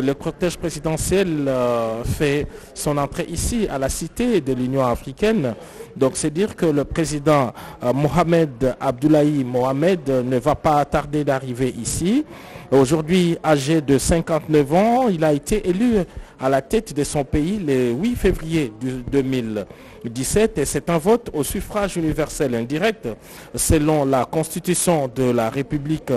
le cortège présidentiel fait son entrée ici à la cité de l'Union africaine. Donc c'est dire que le président Mohamed Abdoulaye Mohamed ne va pas tarder d'arriver ici. Aujourd'hui âgé de 59 ans, il a été élu à la tête de son pays le 8 février 2017 et c'est un vote au suffrage universel indirect selon la constitution de la République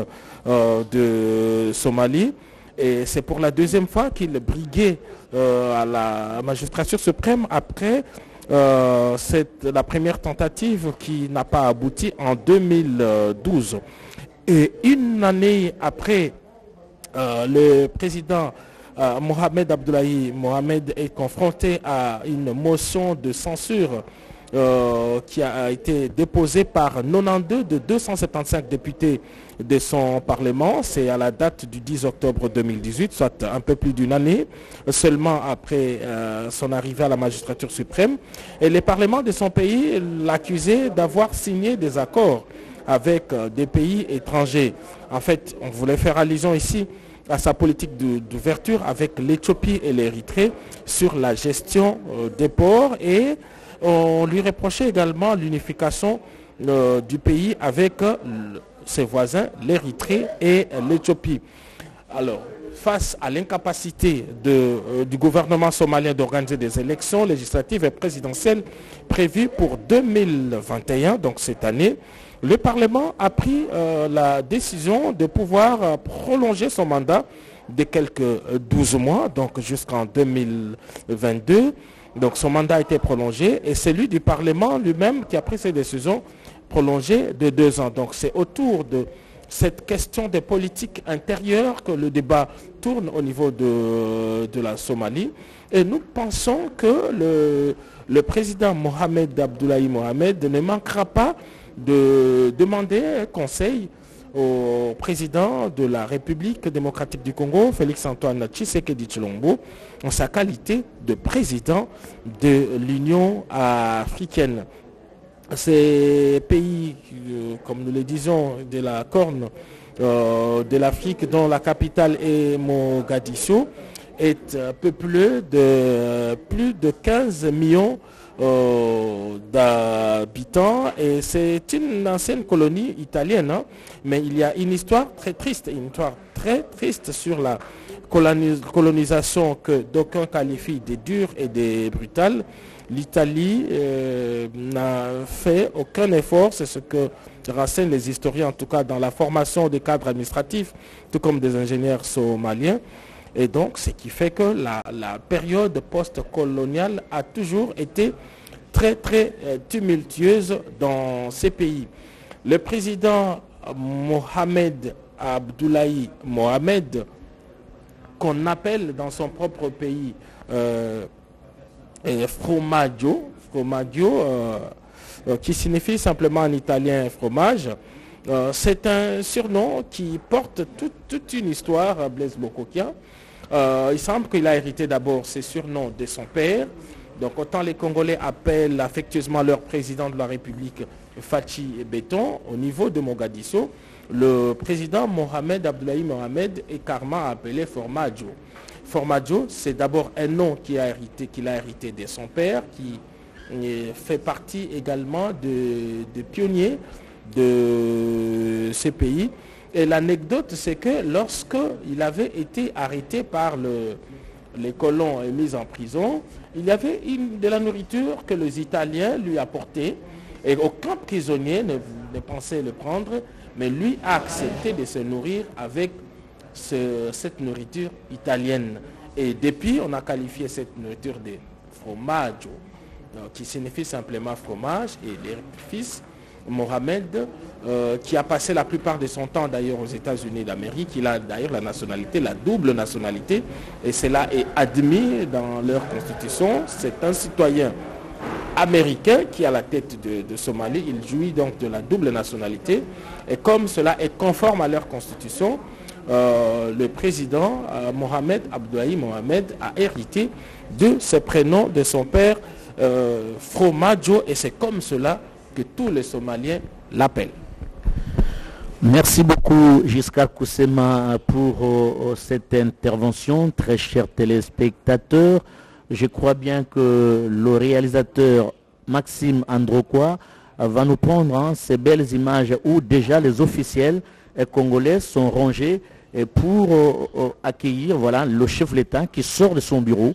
de Somalie. Et c'est pour la deuxième fois qu'il briguait à la magistrature suprême après la première tentative qui n'a pas abouti en 2012. Et une année après, le président Mohamed Abdoulaye Mohamed est confronté à une motion de censure qui a été déposée par 92 de 275 députés de son Parlement. C'est à la date du 10 octobre 2018, soit un peu plus d'une année seulement après son arrivée à la magistrature suprême. Et le Parlement de son pays l'accusait d'avoir signé des accords avec des pays étrangers. En fait, on voulait faire allusion ici à sa politique d'ouverture avec l'Éthiopie et l'Érythrée sur la gestion des ports et on lui reprochait également l'unification du pays avec ses voisins, l'Érythrée et l'Éthiopie. Alors, face à l'incapacité du gouvernement somalien d'organiser des élections législatives et présidentielles prévues pour 2021, donc cette année, le Parlement a pris la décision de pouvoir prolonger son mandat de quelques 12 mois, donc jusqu'en 2022. Donc son mandat a été prolongé et c'est lui du Parlement lui-même qui a pris ces décisions prolongées de 2 ans. Donc c'est autour de cette question des politiques intérieures que le débat tourne au niveau de la Somalie. Et nous pensons que le président Mohamed Abdoulaye Mohamed ne manquera pas de demander conseil au président de la République démocratique du Congo, Félix-Antoine Tshisekedi Tshilombo, en sa qualité de président de l'Union africaine. Ces pays, comme nous le disons, de la Corne de l'Afrique, dont la capitale est Mogadiscio, est peuplé de plus de 15 millions d'habitants et c'est une ancienne colonie italienne, hein, mais il y a une histoire très triste sur la colonisation que d'aucuns qualifient de dure et de brutale. L'Italie n'a fait aucun effort, c'est ce que renseignent les historiens, en tout cas dans la formation des cadres administratifs, tout comme des ingénieurs somaliens. Et donc, ce qui fait que la période post-coloniale a toujours été très, très tumultueuse dans ces pays. Le président Mohamed Abdoulaye Mohamed, qu'on appelle dans son propre pays Fromaggio, qui signifie simplement en italien fromage, c'est un surnom qui porte toute une histoire, Blaise Bokokia. Il semble qu'il a hérité d'abord ces surnoms de son père. Donc autant les Congolais appellent affectueusement leur président de la République Fachi Béton, au niveau de Mogadiscio, le président Mohamed Abdoulaye Mohamed est carrément appelé Formaggio. Formaggio, c'est d'abord un nom qu'il a hérité de son père, qui fait partie également de pionniers de ce pays. Et l'anecdote, c'est que lorsqu'il avait été arrêté par les colons et mis en prison, il y avait de la nourriture que les Italiens lui apportaient et aucun prisonnier ne pensait le prendre, mais lui a accepté de se nourrir avec cette nourriture italienne. Et depuis, on a qualifié cette nourriture de fromaggio, qui signifie simplement fromage, et les fils Mohamed, qui a passé la plupart de son temps d'ailleurs aux États-Unis d'Amérique. Il a d'ailleurs la nationalité, la double nationalité, et cela est admis dans leur constitution. C'est un citoyen américain qui est à la tête de Somalie. Il jouit donc de la double nationalité, et comme cela est conforme à leur constitution, le président Mohamed Abdoulaye Mohamed a hérité de ce prénom de son père Fromaggio, et c'est comme cela que tous les Somaliens l'appellent. Merci beaucoup Giscard Koussema pour cette intervention, très chers téléspectateurs. Je crois bien que le réalisateur Maxime Androquois va nous prendre ces belles images où déjà les officiels congolais sont rangés pour accueillir le chef de l'État qui sort de son bureau.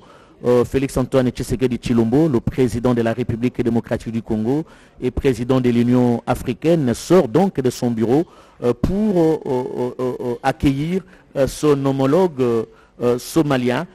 Félix-Antoine Tshisekedi Tshilombo, le président de la République démocratique du Congo et président de l'Union africaine, sort donc de son bureau pour accueillir son homologue somalien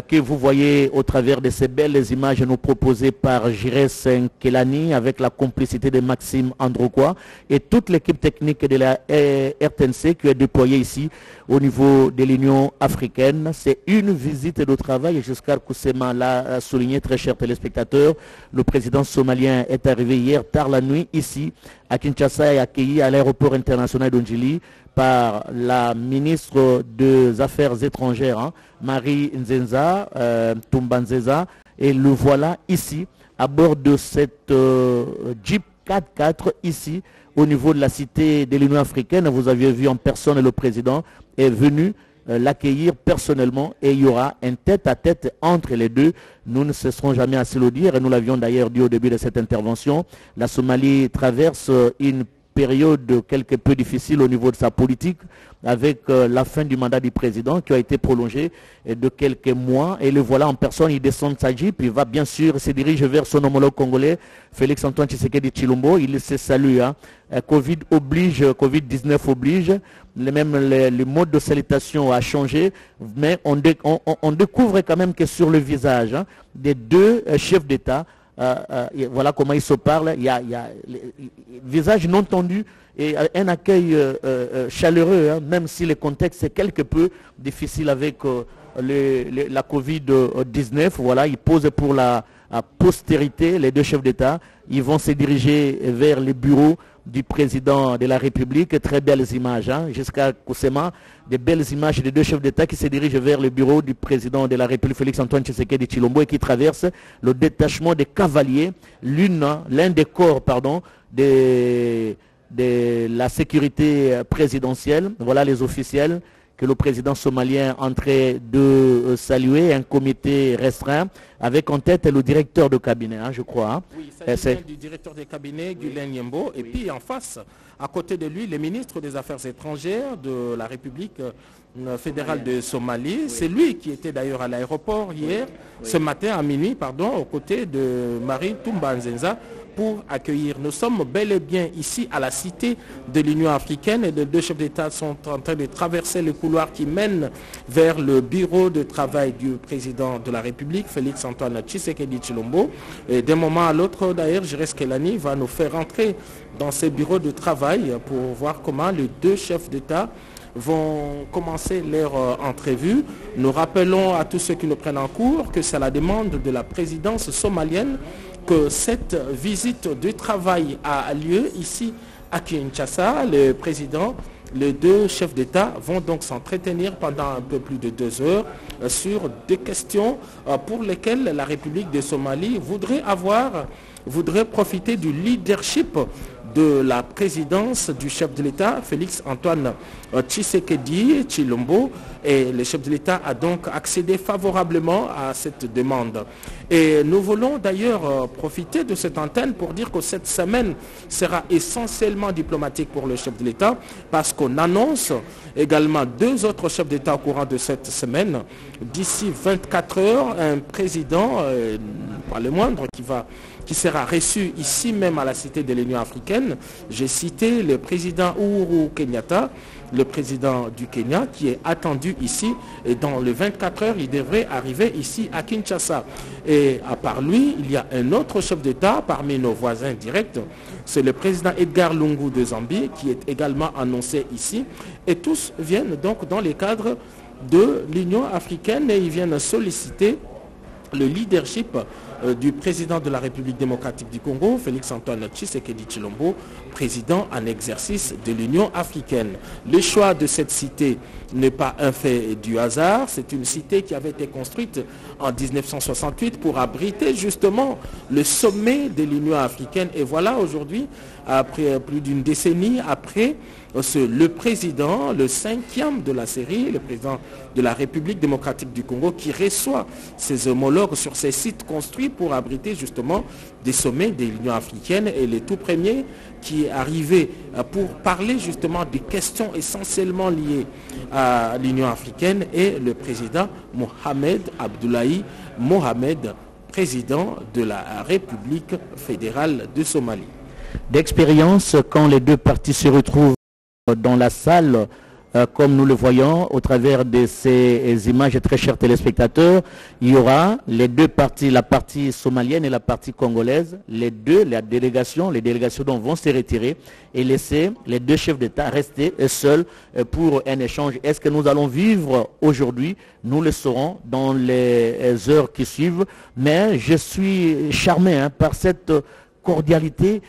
que vous voyez au travers de ces belles images nous proposées par Jires Nkelani avec la complicité de Maxime Androquois et toute l'équipe technique de la RTNC qui est déployée ici au niveau de l'Union africaine. C'est une visite de travail et Giscard Koussema l'a souligné, très chers téléspectateurs. Le président somalien est arrivé hier tard la nuit ici à Kinshasa et accueilli à l'aéroport international d'Ondjili par la ministre des Affaires étrangères, Marie Nzenza, Tumbanzeza, et le voilà ici, à bord de cette Jeep 4x4, ici, au niveau de la cité de l'Union africaine. Vous aviez vu en personne le président est venu l'accueillir personnellement et il y aura un tête-à-tête entre les deux. Nous ne cesserons jamais à se le dire et nous l'avions d'ailleurs dit au début de cette intervention. La Somalie traverse une période quelque peu difficile au niveau de sa politique avec la fin du mandat du président qui a été prolongé de quelques mois et le voilà en personne, il descend de sa Jeep, il va bien sûr se dirige vers son homologue congolais Félix-Antoine Tshisekedi Tshilombo, il se salue, Covid oblige, Covid-19 oblige, le mode de salutation a changé, mais on découvre quand même que sur le visage des deux chefs d'État, voilà comment ils se parlent, il y a visage non tendu et un accueil chaleureux, même si le contexte est quelque peu difficile avec la Covid-19. Voilà, ils posent pour la postérité, les deux chefs d'État. Ils vont se diriger vers les bureaux du président de la République. Très belles images, jusqu'à Koussema, des belles images des deux chefs d'État qui se dirigent vers le bureau du président de la République, Félix-Antoine Tshisekedi Tshilombo, et qui traversent le détachement des cavaliers, l'un des corps, de la sécurité présidentielle. Voilà les officiels que le président somalien est en train de saluer, un comité restreint, avec en tête le directeur de cabinet, je crois. Oui, il s'agit du directeur de cabinet, Guylaine Nyembo, et puis en face, à côté de lui, le ministre des Affaires étrangères de la République fédérale de Somalie. C'est lui qui était d'ailleurs à l'aéroport hier, ce matin à minuit, aux côtés de Marie Tumbanzeza, pour accueillir. Nous sommes bel et bien ici à la cité de l'Union africaine et les deux chefs d'État sont en train de traverser le couloir qui mène vers le bureau de travail du président de la République, Félix-Antoine Tshisekedi Tshilombo. Et d'un moment à l'autre, d'ailleurs, Jires Nkelani va nous faire entrer dans ces bureaux de travail pour voir comment les deux chefs d'État vont commencer leur entrevue. Nous rappelons à tous ceux qui nous prennent en cours que c'est à la demande de la présidence somalienne que cette visite de travail a lieu ici à Kinshasa. Le président, les deux chefs d'État vont donc s'entretenir pendant un peu plus de 2 heures sur des questions pour lesquelles la République de Somalie voudrait profiter du leadership de la présidence du chef de l'État, Félix-Antoine Tshisekedi Tshilombo, et le chef de l'État a donc accédé favorablement à cette demande. Et nous voulons d'ailleurs profiter de cette antenne pour dire que cette semaine sera essentiellement diplomatique pour le chef de l'État, parce qu'on annonce également 2 autres chefs d'État au courant de cette semaine. D'ici 24 heures, un président, pas le moindre, qui sera reçu ici même à la cité de l'Union africaine. J'ai cité le président Uhuru Kenyatta, le président du Kenya, qui est attendu ici. Et dans les 24 heures, il devrait arriver ici à Kinshasa. Et à part lui, il y a un autre chef d'État parmi nos voisins directs. C'est le président Edgar Lungu de Zambie, qui est également annoncé ici. Et tous viennent donc dans les cadres de l'Union africaine et ils viennent solliciter le leadership du président de la République démocratique du Congo, Félix-Antoine Tshisekedi Tshilombo, président en exercice de l'Union africaine. Le choix de cette cité n'est pas un fait du hasard, c'est une cité qui avait été construite en 1968 pour abriter justement le sommet de l'Union africaine. Et voilà aujourd'hui, après plus d'une décennie après, le président, le 5e de la série, le président de la République démocratique du Congo, qui reçoit ses homologues sur ces sites construits pour abriter justement des sommets de l'Union africaine. Et le tout premier qui est arrivé pour parler justement des questions essentiellement liées à l'Union africaine est le président Mohamed Abdullahi Mohamed, président de la République fédérale de Somalie. D'expérience, quand les deux parties se retrouvent dans la salle, comme nous le voyons au travers de ces images, très chers téléspectateurs, il y aura les deux parties, la partie somalienne et la partie congolaise, les délégations vont se retirer et laisser les deux chefs d'État rester seuls pour un échange. Est-ce que nous allons vivre aujourd'hui? Nous le saurons dans les heures qui suivent, mais je suis charmé par cette cordialité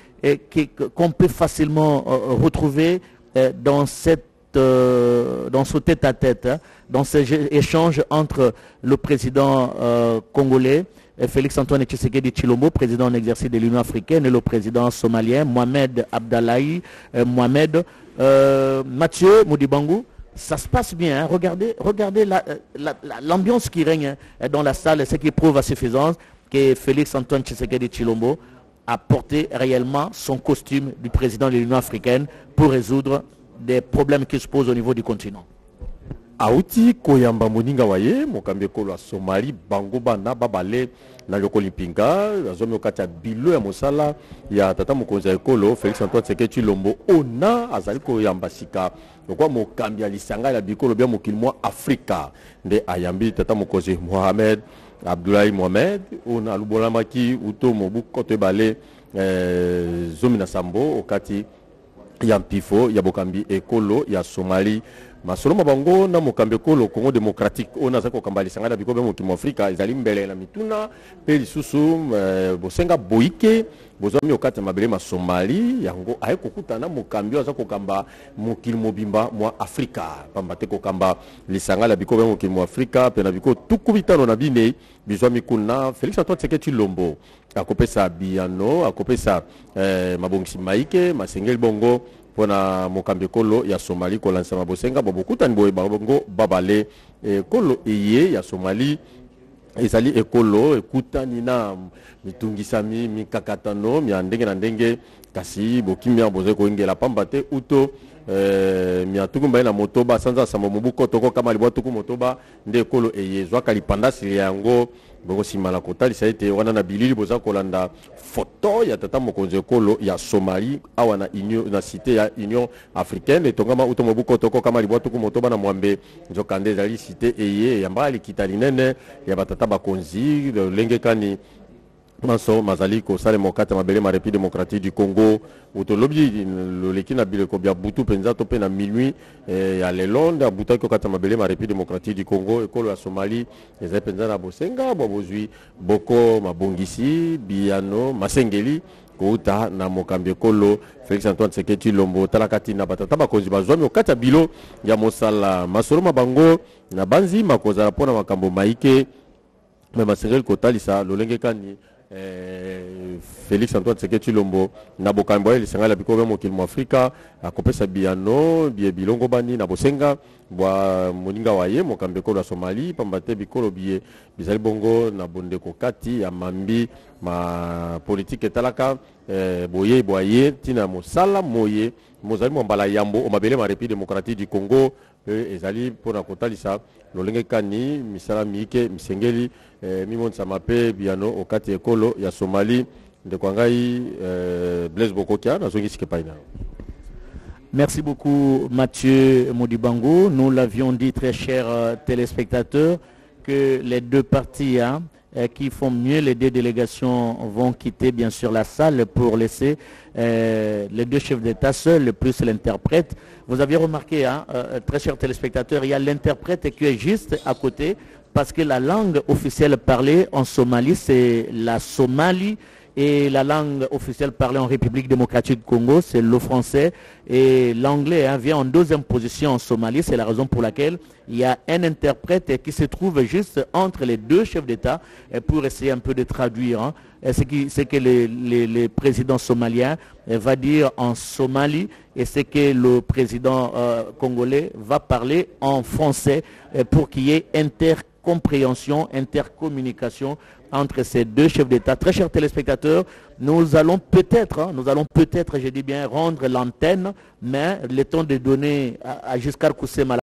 qu'on peut facilement retrouver dans ce tête-à-tête, dans ces échanges entre le président congolais, Félix-Antoine Tshisekedi Tshilombo, président en exercice de l'Union africaine, et le président somalien, Mohamed Abdullahi Mohamed. Mathieu Modibangu, ça se passe bien, hein. Regardez l'ambiance qui règne dans la salle, ce qui prouve à suffisance que Félix-Antoine Tshisekedi Tshilombo a porté réellement son costume du président de l'Union africaine pour résoudre des problèmes qui se posent au niveau du continent. Auti koyamba moninga waye mokambe kolo a Somalie bango bana babale na lokoli pinga azomi okati ya bilo ya mosala ya tata mokonzi ya ekolo Félix Antoine Tshisekedi Tshilombo ona azali koyamba sika lokwa mokambi ya lisanga ya bikolo bya mokili mwa Afrika nde ayambi tata mokonzi Mohamed Abdullahi Mohamed ona alubolamaki uto mobu kote bale zomi na sambo okati ya mpifo ya bokambi ekolo ya Somalie masolo mabango na mokambi ekolo Congo démocratique ona za kokamba lisanga na bikobe mokili mwa Afrika ezali mbele na mituna pe lisusu bosenga boike bozami okati mabele ma Somalie yango aye kokutana mokambi aza kokamba mokili mobimba mwa Afrika pambate kokamba lisanga la bikobe mokili mwa Afrika pe na biko tukubitano na bine bizwami kuna Félix Antoine Tshisekedi Tshilombo akopesa biano akopesa mabongisi maike masengeli bongo pona mokambi kolo ya Somalie kolansa mabosenga bobokutani boye bango babale kolo eye ya Somalie ezali ekolo ekutani na mitungisami mikakatano mya ndenge na ndenge kasi bokimia boze koingela pamba te uto miatuku mbaye na motoba sanza sama mobuko toko kama libwa tuku motoba nde ekolo eyezwa kalipanda sili yango bongo simala kotalisa ete wana na bilili boza kolanda foto ya tata mokonzi ekolo ya Somalie awa na cité ya Union africaine etongama uto mobuko toko kama libwa tuku motoba na mwambe nzokande ezali cité eye yamba likita linene ya batata bakonzi lenge kani maso mazali ko sale mokata mabele ma République démocratique du Congo utolobi loleki na bileko bya butu penza to pe na minuit ya lelonda buta ko kata mabele ma République démocratique du Congo ekolo ya Somalie ezali penza na bosenga bozwi boko mabongisi biano masengeli kouta na mokambi ekolo Félix Antoine Tshisekedi Tshilombo talakati na batata bakonzi bazwami okata bilo ya mosala masolo mabango na banzi makozala pona makambo maike me masengeli kotalisa lolenge kani Félix Antoine Tshisekedi Tshilombo na bokambo ya lisanga la bikobe mokili mwa Afrika akopesa biano bilongo bani na bosenga bwa moninga waye mokambi ekolo ya Somalie pambate bikolo biye bizali bongo na bondeko kati ya mambi ma politique etalaka boye boye tina mosala moye mozali mbala yambo o mabele ma République démocratique du Congo ezali pona kotalisa lolenge kani misala miike misengeli mimonisa mape biano okati ekolo ya Somalie ndeko ngai Blaise Bokokia nazongisi kepaina. Merci beaucoup Mathieu Modibangu. Nous l'avions dit, très chers téléspectateurs, que les deux parties qui font mieux, les deux délégations vont quitter bien sûr la salle pour laisser les deux chefs d'État seuls, plus l'interprète. Vous avez remarqué, très chers téléspectateurs, il y a l'interprète qui est juste à côté parce que la langue officielle parlée en Somalie, c'est la Somalie. Et la langue officielle parlée en République démocratique du Congo, c'est le français. Et l'anglais vient en deuxième position en Somalie. C'est la raison pour laquelle il y a un interprète qui se trouve juste entre les deux chefs d'État pour essayer un peu de traduire ce que les présidents somaliens va dire en Somalie et ce que le président congolais va parler en français pour qu'il y ait intercompréhension, intercommunication entre ces deux chefs d'État. Très chers téléspectateurs, nous allons peut-être, je dis bien, rendre l'antenne, mais le temps de donner à Giscard Koussema